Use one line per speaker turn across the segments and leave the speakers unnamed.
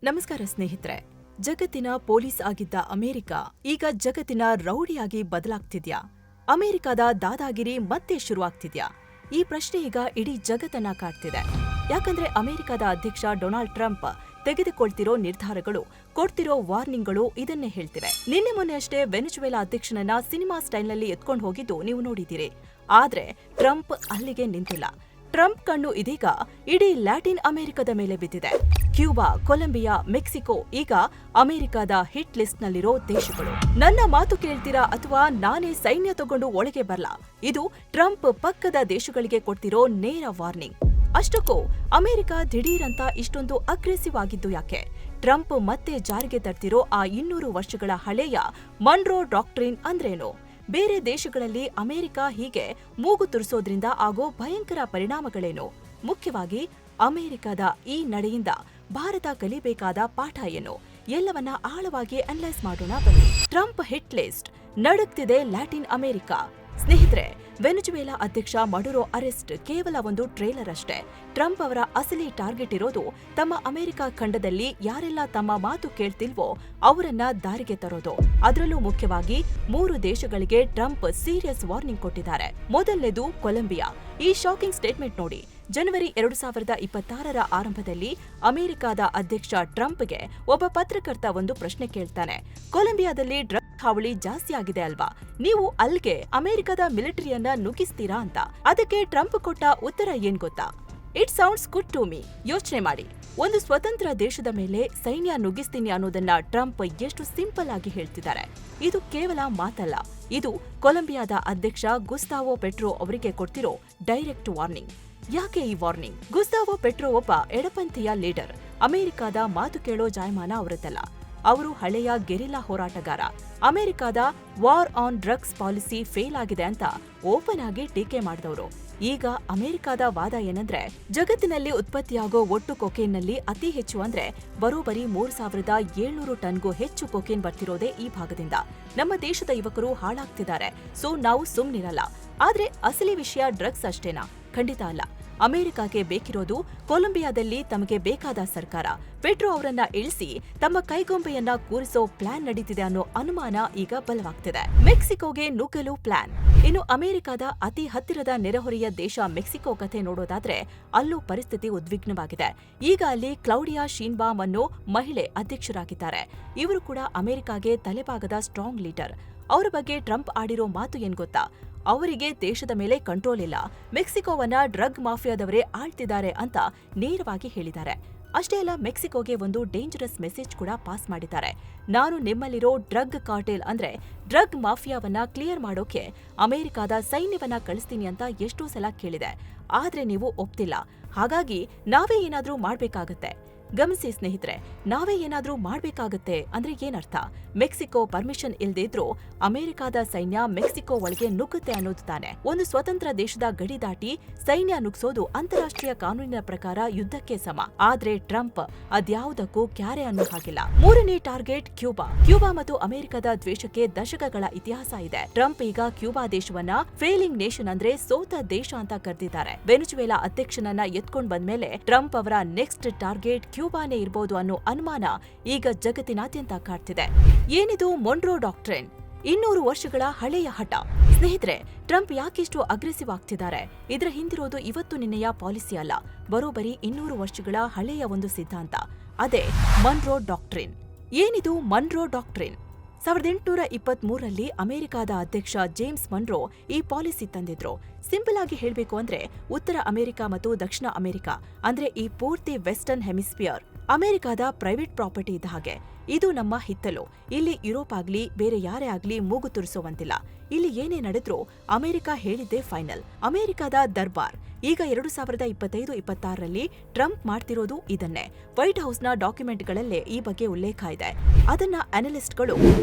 ನಮಸ್ಕಾರ ಸ್ನೇಹಿತರೆ. ಜಗತ್ತಿನ ಪೊಲೀಸ್ ಆಗಿದ್ದ ಅಮೆರಿಕ ಈಗ ಜಗತ್ತಿನ ರೌಡಿಯಾಗಿ ಬದಲಾಗ್ತಿದ್ಯಾ? ಅಮೆರಿಕದ ದಾದಾಗಿರಿ ಮತ್ತೆ ಶುರುವಾಗ್ತಿದ್ಯಾ? ಈ ಪ್ರಶ್ನೆ ಈಗ ಇಡೀ ಜಗತ್ತನ್ನ ಕಾಡ್ತಿದೆ. ಯಾಕಂದ್ರೆ ಅಮೆರಿಕದ ಅಧ್ಯಕ್ಷ ಡೊನಾಲ್ಡ್ ಟ್ರಂಪ್ ತೆಗೆದುಕೊಳ್ತಿರೋ ನಿರ್ಧಾರಗಳು, ಕೊಡ್ತಿರೋ ವಾರ್ನಿಂಗ್ಗಳು ಇದನ್ನೇ ಹೇಳ್ತಿವೆ. ನಿನ್ನೆ ಮೊನ್ನೆ ಅಷ್ಟೇ ವೆನೆಜುವೆಲಾ ಅಧ್ಯಕ್ಷನನ್ನ ಸಿನಿಮಾ ಸ್ಟೈಲ್ನಲ್ಲಿ ಎತ್ಕೊಂಡು ಹೋಗಿದ್ದು ನೀವು ನೋಡಿದ್ದೀರಿ. ಆದ್ರೆ ಟ್ರಂಪ್ ಅಲ್ಲಿಗೆ ನಿಂತಿಲ್ಲ. ಟ್ರಂಪ್ ಕಣ್ಣು ಇದೀಗ ಇಡೀ ಲ್ಯಾಟಿನ್ ಅಮೆರಿಕದ ಮೇಲೆ ಬಿದ್ದಿದೆ. ಕ್ಯೂಬಾ, ಕೊಲಂಬಿಯಾ, ಮೆಕ್ಸಿಕೋ ಈಗ ಅಮೆರಿಕದ ಹಿಟ್ ಲಿಸ್ಟ್ನಲ್ಲಿರೋ ದೇಶಗಳು. ನನ್ನ ಮಾತು ಕೇಳ್ತೀರಾ ಅಥವಾ ನಾನೇ ಸೈನ್ಯ ತಗೊಂಡು ಒಳಗೆ ಬರ್ಲಾ? ಇದು ಟ್ರಂಪ್ ಪಕ್ಕದ ದೇಶಗಳಿಗೆ ಕೊಡ್ತಿರೋ ನೇರ ವಾರ್ನಿಂಗ್. ಅಷ್ಟಕ್ಕೂ ಅಮೆರಿಕ ದಿಢೀರಂತ ಇಷ್ಟೊಂದು ಅಗ್ರೆಸಿವ್ ಆಗಿದ್ದು ಯಾಕೆ? ಟ್ರಂಪ್ ಮತ್ತೆ ಜಾರಿಗೆ ತರ್ತಿರೋ ಆ 200 ವರ್ಷಗಳ ಹಳೆಯ ಮನ್ರೋ ಡಾಕ್ಟ್ರಿನ್ ಅಂದ್ರೇನು? ಬೇರೆ ದೇಶಗಳಲ್ಲಿ ಅಮೆರಿಕ ಹೀಗೆ ಮೂಗು ತುರಿಸೋದ್ರಿಂದ ಆಗೋ ಭಯಂಕರ ಪರಿಣಾಮಗಳೇನು? ಮುಖ್ಯವಾಗಿ ಅಮೆರಿಕದ ಈ ನಡೆಯಿಂದ ಭಾರತ ಕಲಿಬೇಕಾದ ಪಾಠ ಏನು? ಎಲ್ಲವನ್ನ ಆಳವಾಗಿ ಅನಲೈಸ್ ಮಾಡೋಣ ಬನ್ನಿ. ಟ್ರಂಪ್ ಹಿಟ್ ಲಿಸ್ಟ್ ನಡುಗ್ತಿದೆ ಲ್ಯಾಟಿನ್ ಅಮೆರಿಕ. ಸ್ನೇಹಿತರೆ, ವೆನೆಜುವೆಲಾ ಅಧ್ಯಕ್ಷ ಮಡುರೋ ಅರೆಸ್ಟ್ ಕೇವಲ ಒಂದು ಟ್ರೇಲರ್ ಅಷ್ಟೇ. ಟ್ರಂಪ್ ಅವರ ಅಸಲಿ ಟಾರ್ಗೆಟ್ ಇರೋದು ತಮ್ಮ ಅಮೆರಿಕ ಖಂಡದಲ್ಲಿ ಯಾರೆಲ್ಲ ತಮ್ಮ ಮಾತು ಕೇಳ್ತಿಲ್ವೋ ಅವರನ್ನ ದಾರಿಗೆ ತರೋದು. ಅದರಲ್ಲೂ ಮುಖ್ಯವಾಗಿ 3 ದೇಶಗಳಿಗೆ ಟ್ರಂಪ್ ಸೀರಿಯಸ್ ವಾರ್ನಿಂಗ್ ಕೊಟ್ಟಿದ್ದಾರೆ. ಮೊದಲನೇದು ಕೊಲಂಬಿಯಾ. ಈ ಶಾಕಿಂಗ್ ಸ್ಟೇಟ್ಮೆಂಟ್ ನೋಡಿ. ಜನವರಿ 2026ರ ಆರಂಭದಲ್ಲಿ ಅಮೆರಿಕದ ಅಧ್ಯಕ್ಷ ಟ್ರಂಪ್ಗೆ ಒಬ್ಬ ಪತ್ರಕರ್ತ ಒಂದು ಪ್ರಶ್ನೆ ಕೇಳ್ತಾನೆ. ಕೊಲಂಬಿಯಾದಲ್ಲಿ ಡ್ರಗ್ ಹಾವಳಿ ಜಾಸ್ತಿ ಆಗಿದೆ ಅಲ್ವಾ? ನೀವು ಅಲ್ಗೆ ಅಮೆರಿಕದ ಮಿಲಿಟರಿಯನ್ನ ನುಗ್ಗಿಸ್ತೀರಾ ಅಂತ. ಅದಕ್ಕೆ ಟ್ರಂಪ್ ಕೊಟ್ಟ ಉತ್ತರ ಏನ್ ಗೊತ್ತಾ? It sounds good to me. ಯೋಚನೆ ಮಾಡಿ, ಒಂದು ಸ್ವತಂತ್ರ ದೇಶದ ಮೇಲೆ ಸೈನ್ಯ ನುಗ್ಗಿಸ್ತೀನಿ ಅನ್ನೋದನ್ನ ಟ್ರಂಪ್ ಎಷ್ಟು ಸಿಂಪಲ್ ಆಗಿ ಹೇಳ್ತಿದ್ದಾರೆ. ಇದು ಕೇವಲ ಮಾತಲ್ಲ, ಇದು ಕೊಲಂಬಿಯಾದ ಅಧ್ಯಕ್ಷ ಗುಸ್ತಾವೋ ಪೆಟ್ರೋ ಅವರಿಗೆ ಕೊಡ್ತಿರೋ ಡೈರೆಕ್ಟ್ ವಾರ್ನಿಂಗ್. ಯಾಕೆ ಈ ವಾರ್ನಿಂಗ್? ಗುಸ್ತಾವೋ ಪೆಟ್ರೋ ಒಬ್ಬ ಎಡಪಂಥೀಯ ಲೀಡರ್. ಅಮೆರಿಕದ ಮಾತು ಕೇಳೋ ಜಾಯಮಾನ ಅವರದ್ದಲ್ಲ. ಅವರು ಹಳೆಯ ಗೆರಿಲ್ಲಾ ಹೋರಾಟಗಾರ. ಅಮೆರಿಕದ war on drugs policy fail ಆಗಿದೆ ಅಂತ ಓಪನ್ ಆಗಿ ಟೀಕೆ ಮಾಡಿದವರು. ಈಗ ಅಮೆರಿಕದ ವಾದ ಏನಂದ್ರೆ, ಜಗತ್ತಿನಲ್ಲಿ ಉತ್ಪತ್ತಿಯಾಗೋ ಒಟ್ಟು ಕೊಕೇನ್ನಲ್ಲಿ ಅತಿ ಹೆಚ್ಚು ಅಂದ್ರೆ ಬರೋಬ್ಬರಿ 3700 ಟನ್ಗೂ ಹೆಚ್ಚು ಕೊಕೇನ್ ಬರ್ತಿರೋದೇ ಈ ಭಾಗದಿಂದ. ನಮ್ಮ ದೇಶದ ಯುವಕರು ಹಾಳಾಗ್ತಿದ್ದಾರೆ. ಸೊ ನಾವು ಸುಮ್ನಿರಲ್ಲ. ಆದ್ರೆ ಅಸಲಿ ವಿಷಯ ಡ್ರಗ್ಸ್ ಅಷ್ಟೇನಾ? ಖಂಡಿತ ಅಲ್ಲ. ಅಮೆರಿಕಕ್ಕೆ ಬೇಕಿರೋದು ಕೊಲಂಬಿಯಾದಲ್ಲಿ ತಮಗೆ ಬೇಕಾದ ಸರ್ಕಾರ. ಪೆಟ್ರೋ ಅವರನ್ನ ಇಳಿಸಿ ತಮ್ಮ ಕೈಗೊಂಬೆಯನ್ನ ಕೂರಿಸೋ ಪ್ಲಾನ್ ನಡೀತಿದೆ ಅನ್ನೋ ಅನುಮಾನ ಈಗ ಬಲವಾಗ್ತಿದೆ. ಮೆಕ್ಸಿಕೋಗೆ ನುಗ್ಗಲು ಪ್ಲಾನ್. ಇನ್ನು ಅಮೆರಿಕದ ಅತಿ ಹತ್ತಿರದ ನೆರೆಹೊರೆಯ ದೇಶ ಮೆಕ್ಸಿಕೋ ಕಥೆ ನೋಡೋದಾದ್ರೆ ಅಲ್ಲೂ ಪರಿಸ್ಥಿತಿ ಉದ್ವಿಗ್ನವಾಗಿದೆ. ಈಗ ಅಲ್ಲಿ ಕ್ಲೌಡಿಯಾ ಶೀನ್ಬಾಮ್ ಅನ್ನೋ ಮಹಿಳೆ ಅಧ್ಯಕ್ಷರಾಗಿದ್ದಾರೆ. ಇವರು ಕೂಡ ಅಮೆರಿಕಾಗೆ ತಲೆಬಾಗದ ಸ್ಟ್ರಾಂಗ್ ಲೀಡರ್. ಅವರ ಬಗ್ಗೆ ಟ್ರಂಪ್ ಆಡಿರೋ ಮಾತು ಏನ್ ಗೊತ್ತಾ? ಅವರಿಗೆ ದೇಶದ ಮೇಲೆ ಕಂಟ್ರೋಲ್ ಇಲ್ಲ, ಮೆಕ್ಸಿಕೋವನ್ನ ಡ್ರಗ್ ಮಾಫಿಯಾದವರೇ ಆಳ್ತಿದ್ದಾರೆ ಅಂತ ನೇರವಾಗಿ ಹೇಳಿದ್ದಾರೆ. ಅಷ್ಟೇ ಅಲ್ಲ, ಮೆಕ್ಸಿಕೋಗೆ ಒಂದು ಡೇಂಜರಸ್ ಮೆಸೇಜ್ ಕೂಡ ಪಾಸ್ ಮಾಡಿದ್ದಾರೆ. ನಾನು ನಿಮ್ಮಲ್ಲಿರೋ ಡ್ರಗ್ ಕಾರ್ಟೆಲ್ ಅಂದ್ರೆ ಡ್ರಗ್ ಮಾಫಿಯಾವನ್ನ ಕ್ಲಿಯರ್ ಮಾಡೋಕೆ ಅಮೆರಿಕದ ಸೈನ್ಯವನ್ನ ಕಳಿಸ್ತೀನಿ ಅಂತ ಎಷ್ಟೋ ಸಲ ಕೇಳಿದೆ. ಆದ್ರೆ ನೀವು ಒಪ್ತಿಲ್ಲ. ಹಾಗಾಗಿ ನಾವೇ ಏನಾದ್ರೂ ಮಾಡ್ಬೇಕಾಗತ್ತೆ. ಗಮನಿಸಿ ಸ್ನೇಹಿತರೆ, ನಾವೇ ಏನಾದ್ರೂ ಮಾಡ್ಬೇಕಾಗತ್ತೆ ಅಂದ್ರೆ ಏನರ್ಥ? ಮೆಕ್ಸಿಕೋ ಪರ್ಮಿಷನ್ ಇಲ್ದೇ ಇದ್ರೂ ಅಮೆರಿಕದ ಸೈನ್ಯ ಮೆಕ್ಸಿಕೋ ಒಳಗೆ ನುಗ್ಗುತ್ತೆ ಅನ್ನೋದು ತಾನೆ. ಒಂದು ಸ್ವತಂತ್ರ ದೇಶದ ಗಡಿ ದಾಟಿ ಸೈನ್ಯ ನುಗ್ಸೋದು ಅಂತಾರಾಷ್ಟ್ರೀಯ ಕಾನೂನಿನ ಪ್ರಕಾರ ಯುದ್ಧಕ್ಕೆ ಸಮ. ಆದ್ರೆ ಟ್ರಂಪ್ ಅದ್ಯಾವುದಕ್ಕೂ ಕ್ಯಾರೆ ಅನ್ನೋ ಹಾಗಿಲ್ಲ. 3ನೇ ಟಾರ್ಗೆಟ್ ಕ್ಯೂಬಾ. ಕ್ಯೂಬಾ ಮತ್ತು ಅಮೆರಿಕದ ದ್ವೇಷಕ್ಕೆ ದಶಕಗಳ ಇತಿಹಾಸ ಇದೆ. ಟ್ರಂಪ್ ಈಗ ಕ್ಯೂಬಾ ದೇಶವನ್ನ ಫೇಲಿಂಗ್ ನೇಷನ್ ಅಂದ್ರೆ ಸೋತ ದೇಶ ಅಂತ ಕರೆದಿದ್ದಾರೆ. ವೆನೆಜುವೆಲಾ ಅಧ್ಯಕ್ಷನನ್ನ ಎತ್ಕೊಂಡ್ ಬಂದ್ಮೇಲೆ ಟ್ರಂಪ್ ಅವರ ನೆಕ್ಸ್ಟ್ ಟಾರ್ಗೆಟ್ ಕ್ಯೂಬಾನೇ ಇರಬಹುದು ಅನ್ನೋ ಅನುಮಾನ ಈಗ ಜಗತ್ತಿನಾದ್ಯಂತ ಕಾಡ್ತಿದೆ. ಏನಿದು ಮೊನ್ರೋ ಡಾಕ್ಟ್ರಿನ್? 200 ವರ್ಷಗಳ ಹಳೆಯ ಹಠ. ಸ್ನೇಹಿತರೆ, ಟ್ರಂಪ್ ಯಾಕೆಷ್ಟು ಅಗ್ರೆಸಿವ್ ಆಗ್ತಿದ್ದಾರೆ? ಇದರ ಹಿಂದಿರೋದು ಇವತ್ತು ನಿನ್ನೆಯ ಪಾಲಿಸಿ ಅಲ್ಲ, ಬರೋಬ್ಬರಿ 200 ವರ್ಷಗಳ ಹಳೆಯ ಒಂದು ಸಿದ್ಧಾಂತ. ಅದೇ ಮನ್ರೋ ಡಾಕ್ಟ್ರಿನ್. ಏನಿದು ಮನ್ರೋ ಡಾಕ್ಟ್ರಿನ್? 1823ರಲ್ಲಿ ಅಮೆರಿಕದ ಅಧ್ಯಕ್ಷ ಜೇಮ್ಸ್ ಮನ್ರೋ ಈ ಪಾಲಿಸಿ ತಂದಿದ್ರು. ಸಿಂಪಲ್ ಆಗಿ ಹೇಳ್ಬೇಕು ಅಂದ್ರೆ ಉತ್ತರ ಅಮೆರಿಕ ಮತ್ತು ದಕ್ಷಿಣ ಅಮೆರಿಕ ಅಂದ್ರೆ ಈ ಪೂರ್ತಿ ವೆಸ್ಟರ್ನ್ ಹೆಮಿಸ್ಫಿಯರ್ ಅಮೆರಿಕದ ಪ್ರೈವೇಟ್ ಪ್ರಾಪರ್ಟಿ ಇದ್ದ ಹಾಗೆ. ಇದು ನಮ್ಮ ಹಿತ್ತಲು. ಇಲ್ಲಿ ಯುರೋಪ್ ಆಗ್ಲಿ ಬೇರೆ ಯಾರೇ ಆಗ್ಲಿ ಮೂಗು ತುರಿಸೋವಂತಿಲ್ಲ. ಇಲ್ಲಿ ಏನೇ ನಡೆದ್ರೂ ಅಮೆರಿಕ ಹೇಳಿದ್ದೇ ಫೈನಲ್. ಅಮೆರಿಕದ ದರ್ಬಾರ್. ಈಗ 2025-26ರಲ್ಲಿ ಟ್ರಂಪ್ ಮಾಡ್ತಿರೋದು ಇದನ್ನೇ. ವೈಟ್ ಹೌಸ್ನ ಡಾಕ್ಯುಮೆಂಟ್ಗಳಲ್ಲೇ ಈ ಬಗ್ಗೆ ಉಲ್ಲೇಖ ಇದೆ. ಅದನ್ನ ಅನಲಿಸ್ಟ್ಗಳು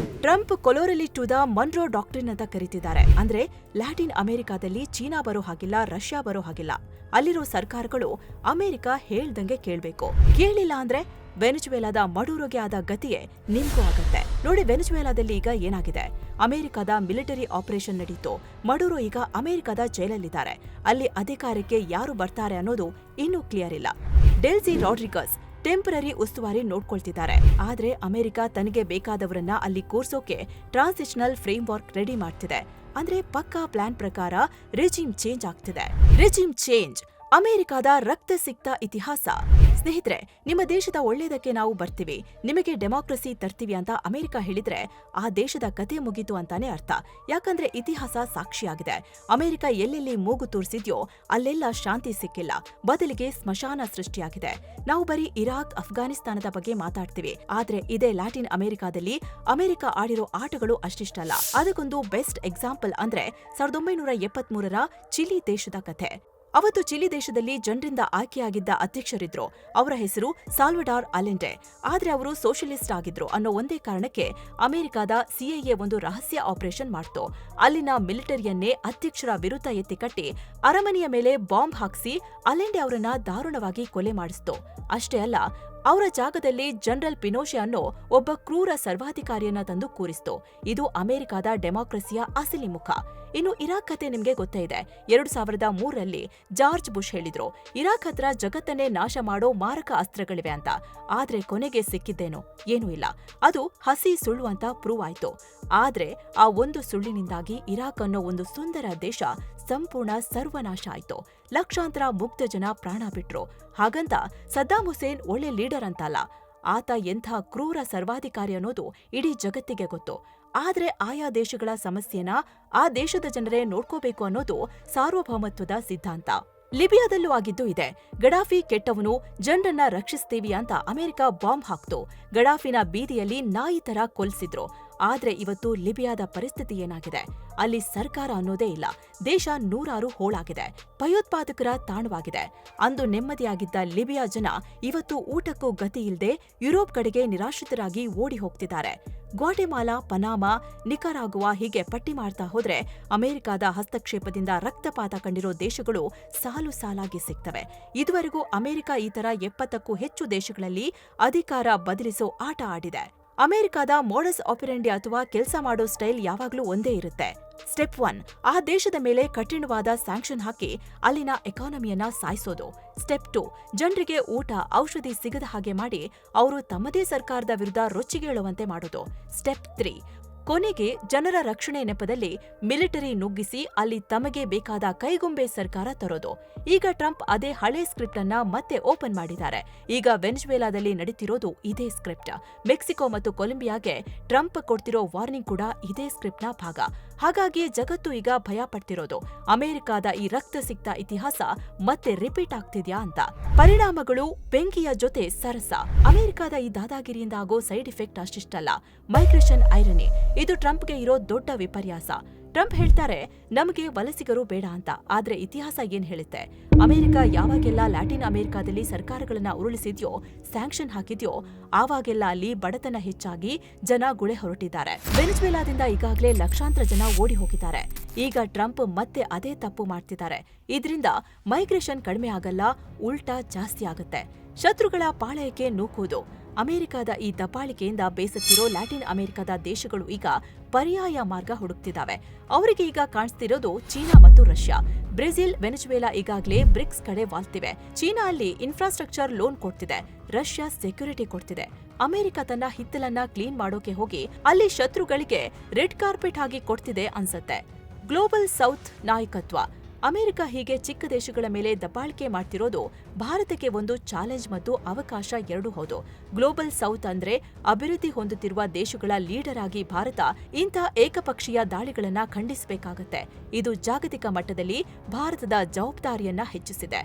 Trump corollary to the Monroe doctrine ಅಂತ ಕರೀತಿದ್ದಾರೆ. ಅಂದ್ರೆ ಲ್ಯಾಟಿನ್ ಅಮೆರಿಕಾದಲ್ಲಿ ಚೀನಾ ಬರೋ ಹಾಗಿಲ್ಲ, ರಷ್ಯಾ ಬರೋ ಹಾಗಿಲ್ಲ. ಅಲ್ಲಿರೋ ಸರ್ಕಾರಗಳು ಅಮೆರಿಕ ಹೇಳ್ದಂಗೆ ಕೇಳ್ಬೇಕು. ಕೇಳಿಲ್ಲ ಅಂದ್ರೆ ವೆನೆಜುವೆಲಾದ ಮಡುರೋಗೆ ಆದ ಗತಿಯೇ ನಿಮ್ಗೂ ಆಗತ್ತೆ. ನೋಡಿ, ವೆನೆಜುವೆಲಾದಲ್ಲಿ ಈಗ ಏನಾಗಿದೆ? ಅಮೆರಿಕದ ಮಿಲಿಟರಿ ಆಪರೇಷನ್ ನಡೀತು. ಮಡುರೋ ಈಗ ಅಮೆರಿಕದ ಜೈಲಲ್ಲಿದ್ದಾರೆ. ಅಲ್ಲಿ ಅಧಿಕಾರಕ್ಕೆ ಯಾರು ಬರ್ತಾರೆ ಅನ್ನೋದು ಇನ್ನೂ ಕ್ಲಿಯರ್ ಇಲ್ಲ. ಡೆಲ್ಸಿ ರಾಡ್ರಿಗಸ್ ಟೆಂಪರರಿ ಉಸ್ತುವಾರಿ ನೋಡ್ಕೊಳ್ತಿದ್ದಾರೆ. ಆದ್ರೆ ಅಮೆರಿಕ ತನಗೆ ಬೇಕಾದವರನ್ನ ಅಲ್ಲಿ ಕೂರ್ಸೋಕೆ ಟ್ರಾನ್ಸಿಷನಲ್ ಫ್ರೇಮ್ವರ್ಕ್ ರೆಡಿ ಮಾಡ್ತಿದೆ. ಅಂದ್ರೆ ಪಕ್ಕಾ ಪ್ಲಾನ್ ಪ್ರಕಾರ ರೆಜಿಮ್ ಚೇಂಜ್ ಆಗ್ತಿದೆ. ರೆಜಿಮ್ ಚೇಂಜ್ ಅಮೆರಿಕದ ರಕ್ತ ಸಿಕ್ತ ಇತಿಹಾಸ. ಸ್ನೇಹಿತರೆ, ನಿಮ್ಮ ದೇಶದ ಒಳ್ಳೇದಕ್ಕೆ ನಾವು ಬರ್ತೀವಿ, ನಿಮಗೆ ಡೆಮಾಕ್ರಸಿ ತರ್ತೀವಿ ಅಂತ ಅಮೆರಿಕ ಹೇಳಿದ್ರೆ ಆ ದೇಶದ ಕತೆ ಮುಗೀತು ಅಂತಾನೆ ಅರ್ಥ. ಯಾಕಂದ್ರೆ ಇತಿಹಾಸ ಸಾಕ್ಷಿಯಾಗಿದೆ. ಅಮೆರಿಕ ಎಲ್ಲೆಲ್ಲಿ ಮೂಗು ತೂರಿಸಿದ್ಯೋ ಅಲ್ಲೆಲ್ಲ ಶಾಂತಿ ಸಿಕ್ಕಿಲ್ಲ, ಬದಲಿಗೆ ಸ್ಮಶಾನ ಸೃಷ್ಟಿಯಾಗಿದೆ. ನಾವು ಬರೀ ಇರಾಕ್, ಅಫ್ಘಾನಿಸ್ತಾನದ ಬಗ್ಗೆ ಮಾತಾಡ್ತೀವಿ, ಆದ್ರೆ ಇದೇ ಲ್ಯಾಟಿನ್ ಅಮೆರಿಕಾದಲ್ಲಿ ಅಮೆರಿಕ ಆಡಿರೋ ಆಟಗಳು ಅಷ್ಟಿಷ್ಟಲ್ಲ. ಅದಕ್ಕೊಂದು ಬೆಸ್ಟ್ ಎಕ್ಸಾಂಪಲ್ ಅಂದ್ರೆ 1973ರ ಚಿಲಿ ದೇಶದ ಕಥೆ. ಅವತ್ತು ಚಿಲಿ ದೇಶದಲ್ಲಿ ಜನರಿಂದ ಆಯ್ಕೆಯಾಗಿದ್ದ ಅಧ್ಯಕ್ಷರಿದ್ರು. ಅವರ ಹೆಸರು ಸಾಲ್ವಡಾರ್ ಅಲೆಂಡೆ. ಆದ್ರೆ ಅವರು ಸೋಷಿಯಲಿಸ್ಟ್ ಆಗಿದ್ರು ಅನ್ನೋ ಒಂದೇ ಕಾರಣಕ್ಕೆ ಅಮೆರಿಕದ ಸಿಐಎ ಒಂದು ರಹಸ್ಯ ಆಪರೇಷನ್ ಮಾಡ್ತು. ಅಲ್ಲಿನ ಮಿಲಿಟರಿಯನ್ನೇ ಅಧ್ಯಕ್ಷರ ವಿರುದ್ಧ ಎತ್ತಿ ಕಟ್ಟಿ ಅರಮನೆಯ ಮೇಲೆ ಬಾಂಬ್ ಹಾಕಿಸಿ ಅಲೆಂಡೆ ಅವರನ್ನ ದಾರುಣವಾಗಿ ಕೊಲೆ ಮಾಡಿಸ್ತು. ಅಷ್ಟೇ ಅಲ್ಲ, ಅವರ ಜಾಗದಲ್ಲಿ ಜನರಲ್ ಪಿನೋಶೆ ಅನ್ನೋ ಒಬ್ಬ ಕ್ರೂರ ಸರ್ವಾಧಿಕಾರಿಯನ್ನ ತಂದು ಕೂರಿಸ್ತು. ಇದು ಅಮೆರಿಕದ ಡೆಮಾಕ್ರಸಿಯ ಅಸಲಿ ಮುಖ. ಇನ್ನು ಇರಾಕ್ ಕತೆ ನಿಮ್ಗೆ ಗೊತ್ತೇ ಇದೆ. 2003ರಲ್ಲಿ ಜಾರ್ಜ್ ಬುಷ್ ಹೇಳಿದ್ರು, ಇರಾಕ್ ಹತ್ರ ಜಗತ್ತನ್ನೇ ನಾಶ ಮಾಡೋ ಮಾರಕ ಅಸ್ತ್ರಗಳಿವೆ ಅಂತ. ಆದ್ರೆ ಕೊನೆಗೆ ಸಿಕ್ಕಿದ್ದೇನೋ ಏನೂ ಇಲ್ಲ. ಅದು ಹಸಿ ಸುಳ್ಳು ಅಂತ ಪ್ರೂವ್ ಆಯ್ತು. ಆದ್ರೆ ಆ ಒಂದು ಸುಳ್ಳಿನಿಂದಾಗಿ ಇರಾಕ್ ಅನ್ನೋ ಒಂದು ಸುಂದರ ದೇಶ ಸಂಪೂರ್ಣ ಸರ್ವನಾಶ ಆಯ್ತು. ಲಕ್ಷಾಂತರ ಮುಗ್ಧ ಜನ ಪ್ರಾಣ ಬಿಟ್ರು. ಹಾಗಂತ ಸದ್ದಾಂ ಹುಸೇನ್ ಒಳ್ಳೆ ಲೀಡರ್ ಅಂತಲ್ಲ. ಆತ ಎಂಥ ಕ್ರೂರ ಸರ್ವಾಧಿಕಾರಿ ಅನ್ನೋದು ಇಡೀ ಜಗತ್ತಿಗೆ ಗೊತ್ತು. ಆದ್ರೆ ಆಯಾ ದೇಶಗಳ ಸಮಸ್ಯೆನ ಆ ದೇಶದ ಜನರೇ ನೋಡ್ಕೋಬೇಕು ಅನ್ನೋದು ಸಾರ್ವಭೌಮತ್ವದ ಸಿದ್ಧಾಂತ. ಲಿಬಿಯಾದಲ್ಲೂ ಆಗಿದ್ದು ಇದೆ. ಗಡಾಫಿ ಕೆಟ್ಟವನು, ಜನರನ್ನ ರಕ್ಷಿಸ್ತೀವಿ ಅಂತ ಅಮೆರಿಕ ಬಾಂಬ್ ಹಾಕ್ತು. ಗಡಾಫಿನ ಬೀದಿಯಲ್ಲಿ ನಾಯಿ ತರ ಕೊಲ್ಸಿದ್ರು. ಆದ್ರೆ ಇವತ್ತು ಲಿಬಿಯಾದ ಪರಿಸ್ಥಿತಿ ಏನಾಗಿದೆ? ಅಲ್ಲಿ ಸರ್ಕಾರ ಅನ್ನೋದೇ ಇಲ್ಲ. ದೇಶ ನೂರಾರು ಹೋಳಾಗಿದೆ. ಭಯೋತ್ಪಾದಕರ ತಾಣವಾಗಿದೆ. ಅಂದು ನೆಮ್ಮದಿಯಾಗಿದ್ದ ಲಿಬಿಯಾ ಜನ ಇವತ್ತು ಊಟಕ್ಕೂ ಗತಿ ಇಲ್ಲದೆ ಯುರೋಪ್ ಕಡೆಗೆ ನಿರಾಶ್ರಿತರಾಗಿ ಓಡಿ ಹೋಗ್ತಿದ್ದಾರೆ. ಗ್ವಾಟೆಮಾಲಾ, ಪನಾಮಾ, ನಿಕರಾಗುವಾ ಹೀಗೆ ಪಟ್ಟಿ ಮಾಡ್ತಾ ಹೋದ್ರೆ ಅಮೆರಿಕದ ಹಸ್ತಕ್ಷೇಪದಿಂದ ರಕ್ತಪಾತ ಕಂಡಿರೋ ದೇಶಗಳು ಸಾಲು ಸಾಲಾಗಿ ಸಿಗ್ತವೆ. ಇದುವರೆಗೂ ಅಮೆರಿಕ ಈ ತರ 70ಕ್ಕೂ ಹೆಚ್ಚು ದೇಶಗಳಲ್ಲಿ ಅಧಿಕಾರ ಬದಲಿಸೋ ಆಟ ಆಡಿದೆ. ಅಮೆರಿಕದ ಮೋಡಸ್ ಆಪರೆಂಡಿ ಅಥವಾ ಕೆಲಸ ಮಾಡೋ ಸ್ಟೈಲ್ ಯಾವಾಗ್ಲೂ ಒಂದೇ ಇರುತ್ತೆ. ಸ್ಟೆಪ್ 1, ಆ ದೇಶದ ಮೇಲೆ ಕಠಿಣವಾದ ಸ್ಯಾಂಕ್ಷನ್ ಹಾಕಿ ಅಲ್ಲಿನ ಎಕಾನಮಿಯನ್ನ ಸಾಯಿಸೋದು. ಸ್ಟೆಪ್ 2, ಜನರಿಗೆ ಊಟ, ಔಷಧಿ ಸಿಗದ ಹಾಗೆ ಮಾಡಿ ಅವರು ತಮ್ಮದೇ ಸರ್ಕಾರದ ವಿರುದ್ಧ ರೊಚ್ಚಿಗೇಳುವಂತೆ ಮಾಡೋದು. ಸ್ಟೆಪ್ 3, ಕೊನೆಗೆ ಜನರ ರಕ್ಷಣೆ ನೆಪದಲ್ಲಿ ಮಿಲಿಟರಿ ನುಗ್ಗಿಸಿ ಅಲ್ಲಿ ತಮಗೆ ಬೇಕಾದ ಕೈಗೊಂಬೆ ಸರ್ಕಾರ ತರೋದು. ಈಗ ಟ್ರಂಪ್ ಅದೇ ಹಳೆ ಸ್ಕ್ರಿಪ್ಟ್ ಅನ್ನ ಮತ್ತೆ ಓಪನ್ ಮಾಡಿದ್ದಾರೆ. ಈಗ ವೆನೆಜುವೆಲಾದಲ್ಲಿ ನಡೀತಿರೋದು ಇದೇ ಸ್ಕ್ರಿಪ್ಟ್. ಮೆಕ್ಸಿಕೋ ಮತ್ತು ಕೊಲಂಬಿಯಾಗೆ ಟ್ರಂಪ್ ಕೊಡ್ತಿರೋ ವಾರ್ನಿಂಗ್ ಕೂಡ ಇದೇ ಸ್ಕ್ರಿಪ್ಟ್ನ ಭಾಗ. ಹಾಗಾಗಿ ಜಗತ್ತು ಈಗ ಭಯ ಪಡ್ತಿರೋದು ಅಮೆರಿಕದ ಈ ರಕ್ತ ಸಿಕ್ತ ಇತಿಹಾಸ ಮತ್ತೆ ರಿಪೀಟ್ ಆಗ್ತಿದ್ಯಾ ಅಂತ. ಪರಿಣಾಮಗಳು ಬೆಂಕಿಯ ಜೊತೆ ಸರಸ. ಅಮೆರಿಕದ ಈ ದಾದಾಗಿರಿಯಿಂದ ಆಗೋ ಸೈಡ್ ಇಫೆಕ್ಟ್ ಅಷ್ಟಿಷ್ಟಲ್ಲ. Migration irony. ಇದು ಟ್ರಂಪ್ಗೆ ಇರೋ ದೊಡ್ಡ ವಿಪರ್ಯಾಸ. ಟ್ರಂಪ್ ಹೇಳ್ತಾರೆ ನಮಗೆ ವಲಸಿಗರು ಬೇಡ ಅಂತ. ಆದ್ರೆ ಇತಿಹಾಸ ಏನ್ ಹೇಳುತ್ತೆ? ಅಮೆರಿಕ ಯಾವಾಗೆಲ್ಲ ಲ್ಯಾಟಿನ್ ಅಮೆರಿಕಾದಲ್ಲಿ ಸರ್ಕಾರಗಳನ್ನ ಉರುಳಿಸಿದ್ಯೋ, ಸ್ಯಾಂಕ್ಷನ್ ಹಾಕಿದ್ಯೋ, ಆವಾಗೆಲ್ಲ ಅಲ್ಲಿ ಬಡತನ ಹೆಚ್ಚಾಗಿ ಜನ ಗುಳೆ ಹೊರಟಿದ್ದಾರೆ. ವೆನೆಜುವೆಲಾದಿಂದ ಈಗಾಗಲೇ ಲಕ್ಷಾಂತರ ಜನ ಓಡಿ ಹೋಗಿದ್ದಾರೆ. ಈಗ ಟ್ರಂಪ್ ಮತ್ತೆ ಅದೇ ತಪ್ಪು ಮಾಡ್ತಿದ್ದಾರೆ. ಇದರಿಂದ ಮೈಗ್ರೇಷನ್ ಕಡಿಮೆ ಆಗಲ್ಲ, ಉಲ್ಟಾ ಜಾಸ್ತಿ ಆಗುತ್ತೆ. ಶತ್ರುಗಳ ಪಾಳಯಕ್ಕೆ ನೂಕುವುದು. ಅಮೆರಿಕದ ಈ ದಬ್ಬಾಳಿಕೆಯಿಂದ ಬೇಸತ್ತಿರೋ ಲ್ಯಾಟಿನ್ ಅಮೆರಿಕದ ದೇಶಗಳು ಈಗ ಪರ್ಯಾಯ ಮಾರ್ಗ ಹುಡುಕ್ತಿದ್ದಾವೆ. ಅವರಿಗೆ ಈಗ ಕಾಣಿಸ್ತಿರೋದು ಚೀನಾ ಮತ್ತು ರಷ್ಯಾ. ಬ್ರೆಜಿಲ್, ವೆನೆಜುವೆಲಾ ಈಗಾಗಲೇ ಬ್ರಿಕ್ಸ್ ಕಡೆ ವಾಲ್ತಿವೆ. ಚೀನಾ ಅಲ್ಲಿ ಇನ್ಫ್ರಾಸ್ಟ್ರಕ್ಚರ್ ಲೋನ್ ಕೊಡ್ತಿದೆ, ರಷ್ಯಾ ಸೆಕ್ಯೂರಿಟಿ ಕೊಡ್ತಿದೆ. ಅಮೆರಿಕ ತನ್ನ ಹಿತ್ತಲನ್ನ ಕ್ಲೀನ್ ಮಾಡೋಕೆ ಹೋಗಿ ಅಲ್ಲಿ ಶತ್ರುಗಳಿಗೆ ರೆಡ್ ಕಾರ್ಪೆಟ್ ಆಗಿ ಕೊಡ್ತಿದೆ ಅನ್ಸತ್ತೆ. ಗ್ಲೋಬಲ್ ಸೌತ್ ನಾಯಕತ್ವ. ಅಮೆರಿಕ ಹೀಗೆ ಚಿಕ್ಕ ದೇಶಗಳ ಮೇಲೆ ದಬ್ಬಾಳಿಕೆ ಮಾಡ್ತಿರೋದು ಭಾರತಕ್ಕೆ ಒಂದು ಚಾಲೆಂಜ್ ಮತ್ತು ಅವಕಾಶ ಎರಡೂ ಹೌದು. ಗ್ಲೋಬಲ್ ಸೌತ್ ಅಂದ್ರೆ ಅಭಿವೃದ್ಧಿ ಹೊಂದುತ್ತಿರುವ ದೇಶಗಳ ಲೀಡರ್ ಆಗಿ ಭಾರತ ಇಂಥ ಏಕಪಕ್ಷೀಯ ದಾಳಿಗಳನ್ನ ಖಂಡಿಸಬೇಕಾಗತ್ತೆ. ಇದು ಜಾಗತಿಕ ಮಟ್ಟದಲ್ಲಿ ಭಾರತದ ಜವಾಬ್ದಾರಿಯನ್ನ ಹೆಚ್ಚಿಸಿದೆ.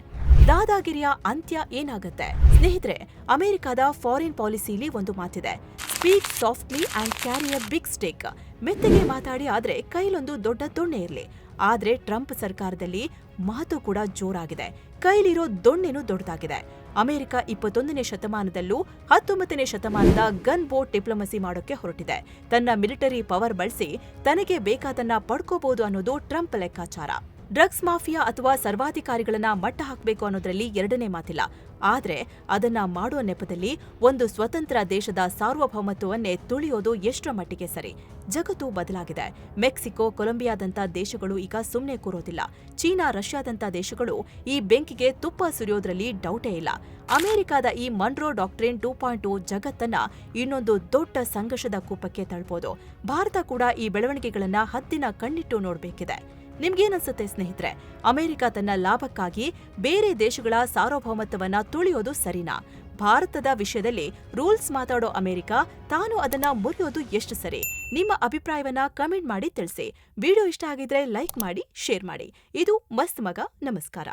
ದಾದಾಗಿರಿಯ ಅಂತ್ಯ ಏನಾಗತ್ತೆ? ಸ್ನೇಹಿತರೆ, ಅಮೆರಿಕದ ಫಾರಿನ್ ಪಾಲಿಸಿಲಿ ಒಂದು ಮಾತಿದೆ, speak softly and carry a big stake. ಮೆತ್ತಗೆ ಮಾತಾಡಿ, ಆದ್ರೆ ಕೈಲೊಂದು ದೊಡ್ಡ ದೊಣ್ಣೆ ಇರ್ಲಿ. ಆದ್ರೆ ಟ್ರಂಪ್ ಸರ್ಕಾರದಲ್ಲಿ ಮಾತು ಕೂಡ ಜೋರಾಗಿದೆ, ಕೈಲಿರೋ ದೊಣ್ಣೆನೂ ದೊಡ್ಡದಾಗಿದೆ. ಅಮೆರಿಕ 21ನೇ ಶತಮಾನದಲ್ಲೂ 19ನೇ ಶತಮಾನದ ಗನ್ ಬೋಟ್ ಡಿಪ್ಲೊಮಸಿ ಮಾಡೋಕೆ ಹೊರಟಿದೆ. ತನ್ನ ಮಿಲಿಟರಿ ಪವರ್ ಬಳಸಿ ತನಗೆ ಬೇಕಾದನ್ನ ಪಡ್ಕೋಬಹುದು ಅನ್ನೋದು ಟ್ರಂಪ್ ಲೆಕ್ಕಾಚಾರ. ಡ್ರಗ್ಸ್ ಮಾಫಿಯಾ ಅಥವಾ ಸರ್ವಾಧಿಕಾರಿಗಳನ್ನ ಮಟ್ಟ ಹಾಕಬೇಕು ಅನ್ನೋದ್ರಲ್ಲಿ ಎರಡನೇ ಮಾತಿಲ್ಲ. ಆದ್ರೆ ಅದನ್ನ ಮಾಡುವ ನೆಪದಲ್ಲಿ ಒಂದು ಸ್ವತಂತ್ರ ದೇಶದ ಸಾರ್ವಭೌಮತ್ವವನ್ನೇ ತುಳಿಯೋದು ಎಷ್ಟರ ಮಟ್ಟಿಗೆ ಸರಿ? ಜಗತ್ತು ಬದಲಾಗಿದೆ. ಮೆಕ್ಸಿಕೋ, ಕೊಲಂಬಿಯಾದಂಥ ದೇಶಗಳು ಈಗ ಸುಮ್ಮನೆ ಕೂರೋದಿಲ್ಲ. ಚೀನಾ, ರಷ್ಯಾದಂಥ ದೇಶಗಳು ಈ ಬೆಂಕಿಗೆ ತುಪ್ಪ ಸುರಿಯೋದ್ರಲ್ಲಿ ಡೌಟೇ ಇಲ್ಲ. ಅಮೆರಿಕದ ಈ ಮನ್ರೋ ಡಾಕ್ಟ್ರಿನ್ 2.0 ಜಗತ್ತನ್ನ ಇನ್ನೊಂದು ದೊಡ್ಡ ಸಂಘರ್ಷದ ಕೂಪಕ್ಕೆ ತಳ್ಬೋದು. ಭಾರತ ಕೂಡ ಈ ಬೆಳವಣಿಗೆಗಳನ್ನ ಹದ್ದಿನ ಕಣ್ಣಿಟ್ಟು ನೋಡ್ಬೇಕಿದೆ. ನಿಮ್ಗೇನನ್ಸುತ್ತೆ ಸ್ನೇಹಿತರೆ? ಅಮೆರಿಕ ತನ್ನ ಲಾಭಕ್ಕಾಗಿ ಬೇರೆ ದೇಶಗಳ ಸಾರ್ವಭೌಮತ್ವವನ್ನ ತುಳಿಯೋದು ಸರಿನಾ? ಭಾರತದ ವಿಷಯದಲ್ಲಿ ರೂಲ್ಸ್ ಮಾತಾಡೋ ಅಮೆರಿಕ ತಾನು ಅದನ್ನ ಮುರಿಯೋದು ಎಷ್ಟು ಸರಿ? ನಿಮ್ಮ ಅಭಿಪ್ರಾಯವನ್ನ ಕಮೆಂಟ್ ಮಾಡಿ ತಿಳಿಸಿ. ವಿಡಿಯೋ ಇಷ್ಟ ಆಗಿದ್ರೆ ಲೈಕ್ ಮಾಡಿ, ಶೇರ್ ಮಾಡಿ. ಇದು ಮಸ್ತ್ ಮಗ. ನಮಸ್ಕಾರ.